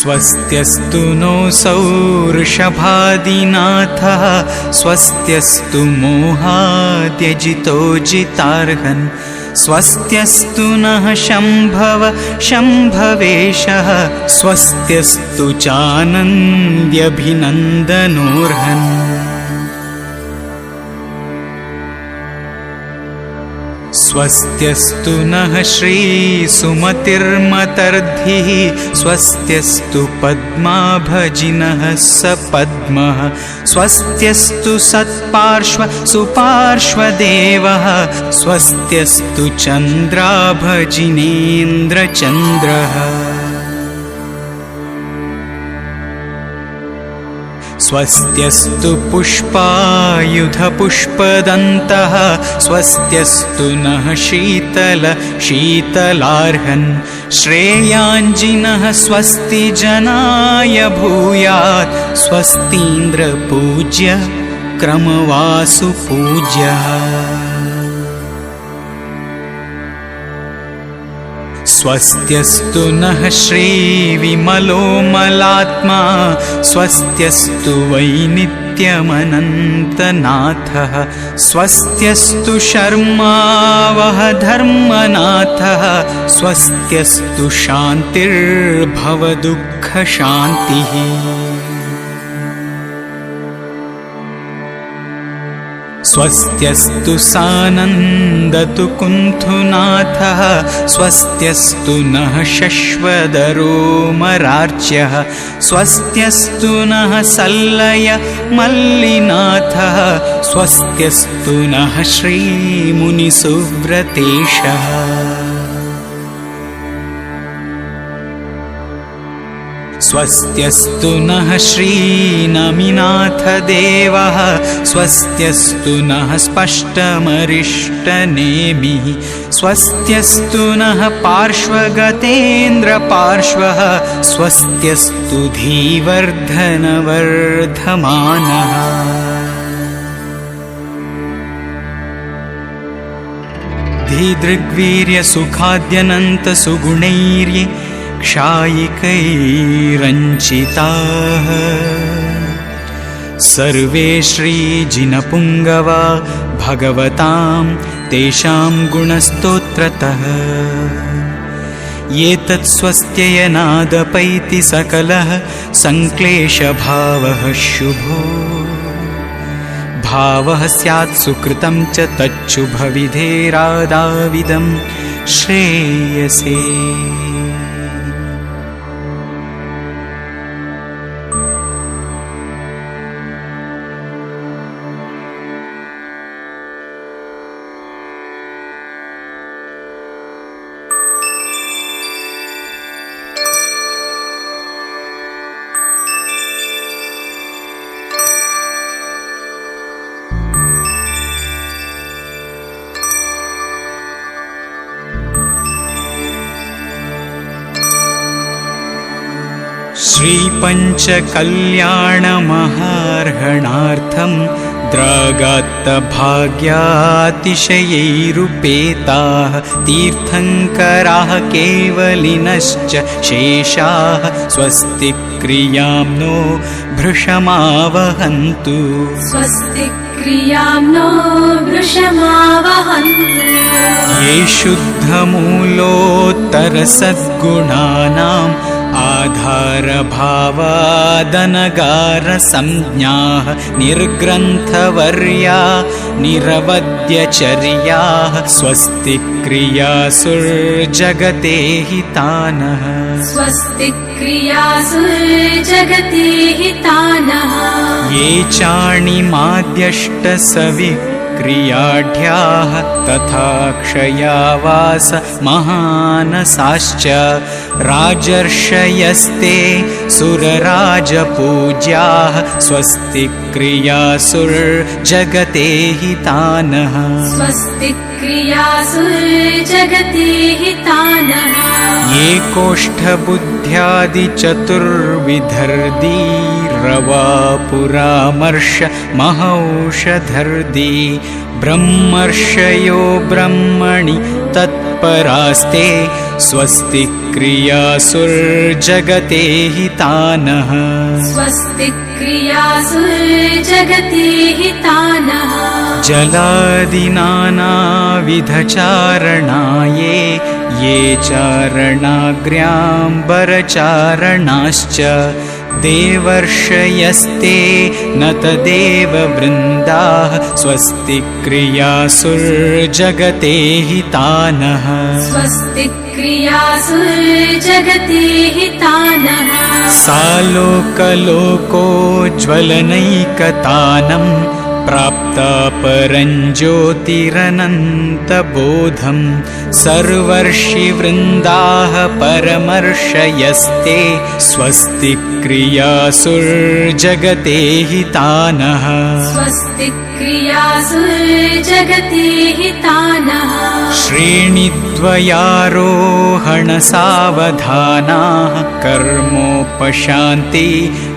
स्वस्त्यस्तु नो सौर्षभादिनाथः स्वस्त्यस्तु मोहाद्यजितो जितार्हन् स्वस्त्यस्तु नः शम्भव शम्भवेशः स्वस्त्यस्तु चानन्द्यभिनन्दनोऽर्हन् स्वस्त्यस्तु नः श्रीसुमतिर्मतर्धिः स्वस्त्यस्तु पद्माभजिनः सपद्मः स्वस्त्यस्तु सत्पार्श्व सुपार्श्वदेवः स्वस्त्यस्तु चन्द्राभजिनेन्द्रचन्द्रः स्वस्त्यस्तु पुष्पायुधपुष्पदन्तः स्वस्त्यस्तु नः शीतलार्हन् श्रेयांजिनः स्वस्ति जनाय भूयात् स्वस्तीन्द्रपूज्य क्रमवासु पूज्यः स्वस्त्यस्तु नः श्रीविमलोमलात्मा स्वस्त्यस्तु वै नित्यमनन्तनाथः स्वस्त्यस्तु शर्मावः धर्मनाथः स्वस्त्यस्तु शान्तिर्भवदुःखशान्तिः स्वस्त्यस्तु सानन्दतु कुन्थुनाथः स्वस्त्यस्तु नः शश्वदरोमरार्च्यः स्वस्त्यस्तु नः सल्लय मल्लिनाथः स्वस्त्यस्तु नः श्रीमुनिसुव्रतेशः स्वस्त्यस्तु नः श्रीनमिनाथदेवः स्वस्त्यस्तु नः स्पष्टमरिष्टनेमिः स्वस्त्यस्तु नः पार्श्वगतेन्द्रपार्श्वः स्वस्त्यस्तु धीवर्धनवर्धमानः धीदृग्वीर्यसुखाद्यनन्तसुगुणैर्ये क्षायिकैरञ्चिताः सर्वे श्रीजिनपुङ्गवा भगवतां तेषां गुणस्तोत्रतः एतत् स्वस्त्ययनादपैति सकलः संक्लेशभावः शुभो भावः स्यात् सुकृतं च तच्छुभविधेरादाविदं श्रेयसे श्रीपञ्चकल्याणमहार्हणार्थं द्रागात्तभाग्यातिशयैरुपेताः तीर्थङ्कराः केवलिनश्च शेषाः स्वस्ति क्रियां नो भृशमावहन्तु स्वस्ति क्रियां नो भृशमावहन्तु ये शुद्धमूलोत्तरसद्गुणानाम् आधारभावादनगारसंज्ञाः निर्ग्रन्थवर्या निरवद्यचर्याः स्वस्ति क्रियासुर्जगते हितानः स्वस्ति क्रियासुर्जगते हितानः ये चाणिमाद्यष्टसविक्रियाढ्याः तथा क्षयावास महानसाश्च राजर्षयस्ते सुरराजपूज्याः स्वस्ति क्रियासुर्जगते हितानः स्वस्ति क्रियासुर्जगते हितानः ये कोष्ठबुद्ध्यादिचतुर्विधर्दी रवापुरामर्श महौषधर्दी ब्रह्मर्षयो ब्रह्मणि तत्परास्ते स्वस्ति क्रियासुर्जगते हितानः स्वस्ति क्रियासुर्जगते हितानः जलादिनानाविधचारणाये ये चारणाग्र्याम्बरचारणाश्च देवर्षयस्ते न तदेव वृन्दाः स्वस्ति क्रियासुर्जगते हितानः स्वस्ति क्रियासुर्जगते हितानः सालोकलोकोज्ज्वलनैकतानं प्राप्ता परञ्ज्योतिरनन्तबोधं सर्वर्षिवृन्दाः परमर्षयस्ते स्वस्ति क्रियासुर्जगते हितानः स्वस्ति क्रियासुर्जगते हितानः श्रेणिद्वयारोहणसावधानाः कर्मोपशान्ति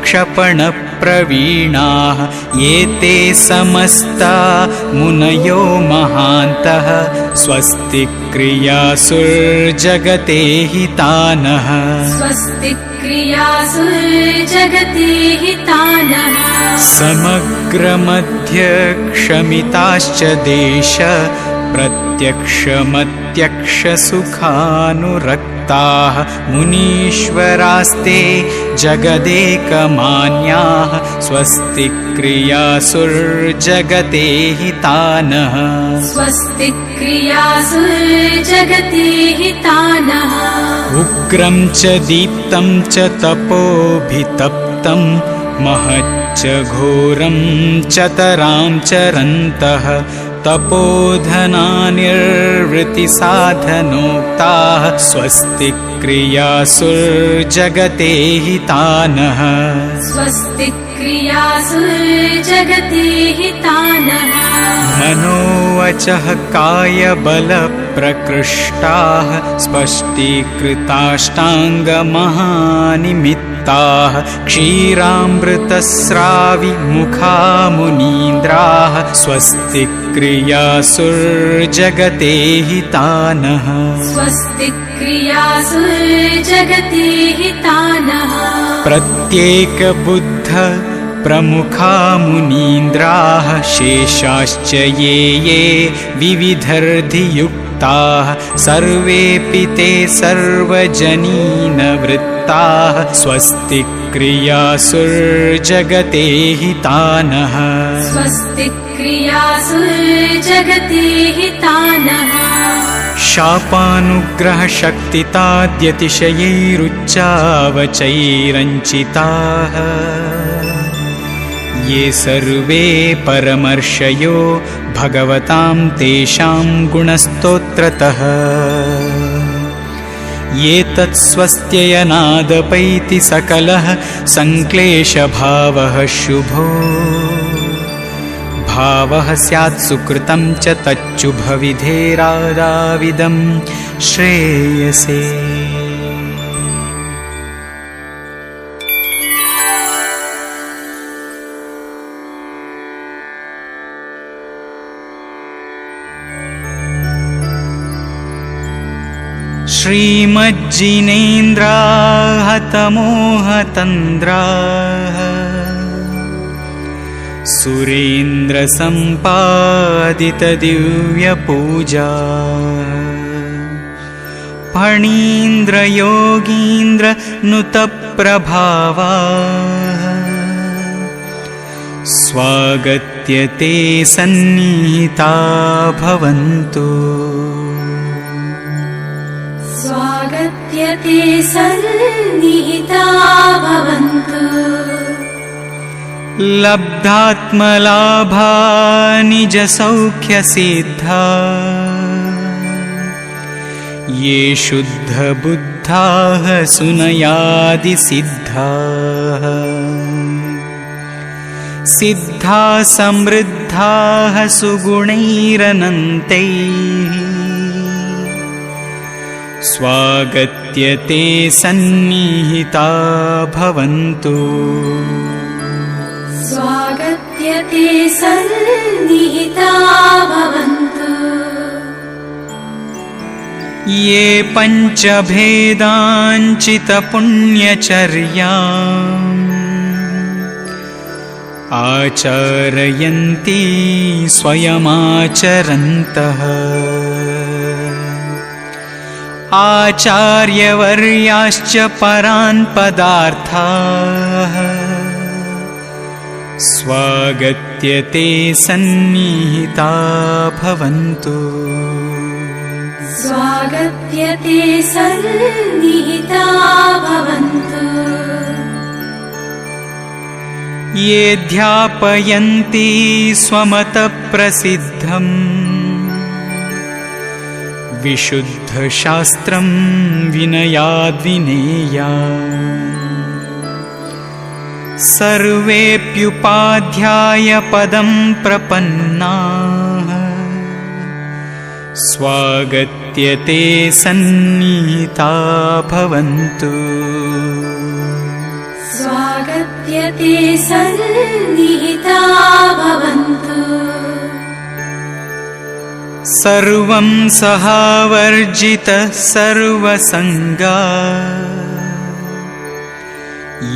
क्षपणप्रवीणाः एते समस्ता मुनयो महान्तः स्वस्ति क्रियासुर्जगते हितानः स्वस्ति क्रियासुर्जगते हितानः समग्रमध्यक्षमिताश्च देश प्रत्यक्षमत्यक्षसुखानुरक्ताः मुनीश्वरास्ते जगदेकमान्याः स्वस्ति क्रियासुर्जगते हितानः स्वस्ति क्रियासुर्जगते हितानः उग्रं च दीप्तं च तपोभितप्तं महच्च घोरं चतरां चरन्तः तपोधनानिर्वृत्तिसाधनोक्ताः स्वस्ति क्रियासुर्जगते हितानः स्वस्ति क्रियासुर्जगते हितानः मनोवचः कायबलप्रकृष्टाः स्पष्टीकृताष्टाङ्गमहानिमित्ताः क्षीरामृतस्राविमुखा मुनीन्द्राः स्वस्ति क्रियासुर्जगते हितानः स्वस्ति क्रियासुर्जगते हितानः प्रत्येकबुद्ध प्रमुखा मुनीन्द्राः शेषाश्च ये विविधर्धियुक्ताः सर्वेऽपि ते सर्वजनीनवृत्ताः स्वस्ति क्रियासुर्जगते हितानः स्वस्ति क्रियासुर्जगते हितानः शापानुग्रहशक्तिताद्यतिशयैरुच्चावचैरञ्चिताः ये सर्वे परमर्षयो भगवतां तेषां गुणस्तोत्रतः ये तत्स्वस्त्ययनादपैति सकलः संक्लेशभावः शुभो भावः स्यात् सुकृतं च तच्छुभविधेरादाविदं श्रेयसे श्रीमज्जिनेन्द्राहतमोहतन्द्राः सुरेन्द्रसम्पादितदिव्यपूजा फणीन्द्रयोगीन्द्रनुतप्रभावा स्वागत्य ते सन्निहिता भवन्तु स्वागत्य ते सन्निहिता भवन्तु लब्धात्मलाभा निजसौख्यसिद्धा ये शुद्धबुद्धाः सुनयादिसिद्धाः सिद्धाः समृद्धाः सुगुणैरनन्तैः स्वागत्य ते सन्निहिता भवन्तु स्वागत्य ते सन्निहिता भवन्तु ये पञ्चभेदाञ्चितपुण्यचर्याम् आचरयन्ति स्वयमाचरन्तः आचार्यवर्याश्च परान् पदार्थाः स्वागत्य ते सन्निहिता भवन्तु स्वागत्य ते सन्निहिता भवन्तु ये ध्यापयन्ति स्वमतप्रसिद्धम् विशुद्धशास्त्रं विनयाद्विनेया सर्वेऽप्युपाध्यायपदं प्रपन्नाः स्वागत्य ते सन्निहिता भवन्तु स्वागत्य ते सन्निहिता भवन्तु सर्वं सहावर्जितः सर्वसङ्गा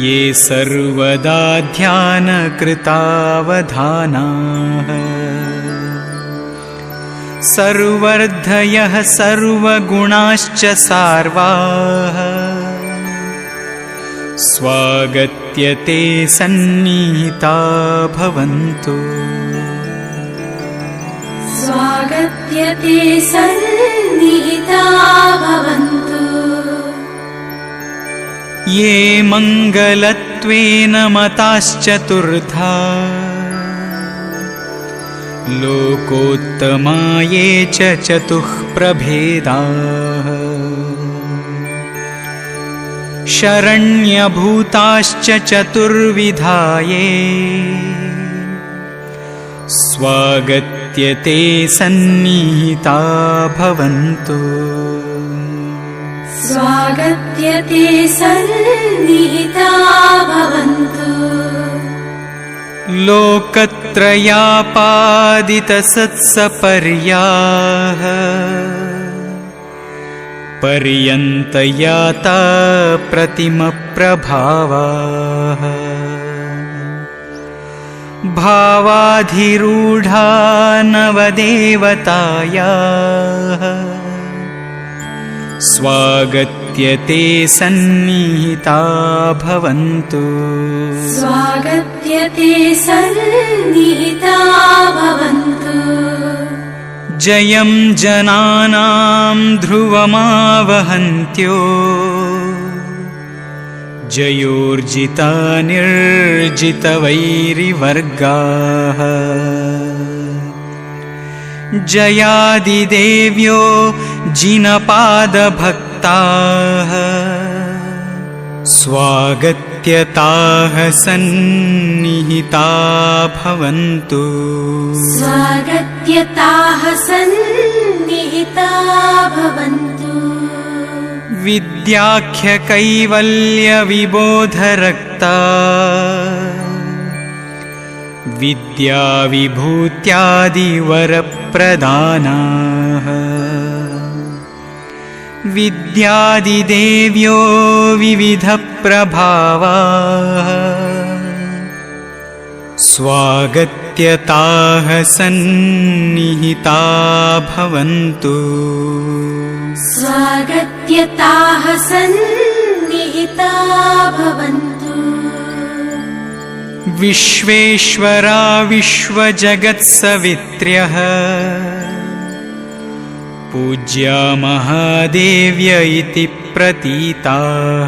ये सर्वदा ध्यानकृतावधानाः सर्वर्धयः सर्वगुणाश्च सार्वाः स्वागत्य ते सन्निहिता भवन्तु स्वागत्य ते सन्निहिता भवन्तु ये मङ्गलत्वेन मताश्चतुर्धा लोकोत्तमा ये च चतुःप्रभेदाः शरण्यभूताश्च चतुर्विधा ये स्वागत्य ते सन्निहिता भवन्तु स्वागत्य ते सन्निहिता भवन्तु लोकत्रयापादितसत्सपर्याः पर्यन्तयाता प्रतिमप्रभावाः भावाधिरूढा नवदेवतायाः स्वागत्य ते सन्निहिता भवन्तु स्वागत्य ते सन्निहिता भवन्तु जयं जनानां ध्रुवमावहन्त्यो जयोर्जिता निर्जितवैरिवर्गाः जयादिदेव्यो जिनपादभक्ताः स्वागत्य ताः सन्निहिता भवन्तु स्वागत्य ताः सन्निहिता भवन्तु विद्याख्यकैवल्यविबोधरक्ता विद्याविभूत्यादिवरप्रदानाः विद्यादिदेव्यो विविधप्रभावाः स्वागत्य ताः सन्निहिता भवन्तु स्वागत्य ताः सन्निहिता भवन्तु विश्वेश्वरा विश्वजगत्सवित्र्यः पूज्या महादेव्य इति प्रतीताः